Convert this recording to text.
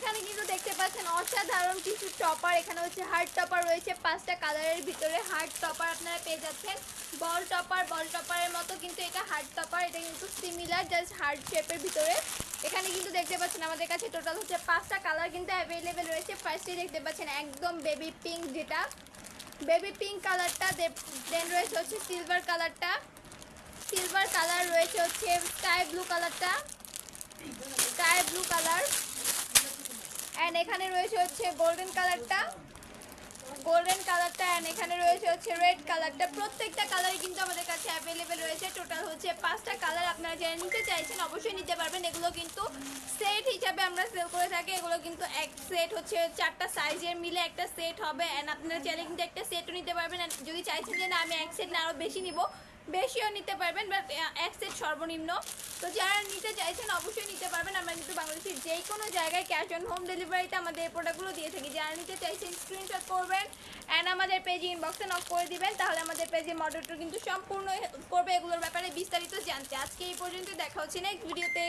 এখানে কিন্তু দেখতে পাচ্ছেন অসাধারণ কিছু টপার। এখানে হচ্ছে হার্ড টপার রয়েছে 5টা কালারের ভিতরে। হার্ড টপার আপনারা পেয়ে যাচ্ছেন। বল টপারের মতো কিন্তু এটা হার্ড টপার। এটা কিন্তু সিমিলার, জাস্ট হার্ড শেপের ভিতরে। এখানে কিন্তু দেখতে পাচ্ছেন আমাদের কাছে টোটাল হচ্ছে 5টা কালার কিন্তু অ্যাভেলেবেল রয়েছে। ফার্স্টে দেখতে পাচ্ছেন একদম বেবি পিঙ্ক, যেটা বেবি পিঙ্ক কালারটা। দেন রয়েছে হচ্ছে সিলভার কালারটা, সিলভার কালার রয়েছে হচ্ছে স্কাই ব্লু কালারটা, স্কাই ব্লু কালার। অ্যান্ড এখানে রয়েছে হচ্ছে গোল্ডেন কালারটা, গোল্ডেন কালারটা। অ্যান্ড এখানে রয়েছে হচ্ছে রেড কালারটা। প্রত্যেকটা কালারই কিন্তু আমাদের কাছে অ্যাভেলেবেল রয়েছে। টোটাল হচ্ছে 5টা কালার। আপনারা যারা নিতে চাইছেন অবশ্যই নিতে পারবেন। এগুলো কিন্তু সেট হিসাবে আমরা সেল করে থাকি। এগুলো কিন্তু এক সেট হচ্ছে 4টা সাইজের মিলে একটা সেট হবে। অ্যান্ড আপনারা চাইলে কিন্তু একটা সেটও নিতে পারবেন। অ্যান্ড যদি চাইছেন যে না আমি এক সেট না আরও বেশি নিব, বেশিও নিতে পারবেন, বাট এক সেট সর্বনিম্ন। তো যারা নিতে চাইছেন অবশ্যই নিতে পারবেন। আমরা কিন্তু বাংলাদেশের যে কোনো জায়গায় ক্যাশ অন হোম ডেলিভারিতে আমাদের এই প্রোডাক্টগুলো দিয়ে থাকি। যারা নিতে চাইছেন স্ক্রিনশট করবেন অ্যান্ড আমাদের পেজে ইনবক্সে নক করে দিবেন, তাহলে আমাদের পেজে মডেলটা কিন্তু সম্পূর্ণ হেল্প করবে এগুলোর ব্যাপারে বিস্তারিত জানতে। আজকে এই পর্যন্ত, দেখা হচ্ছে নেক্সট ভিডিওতে।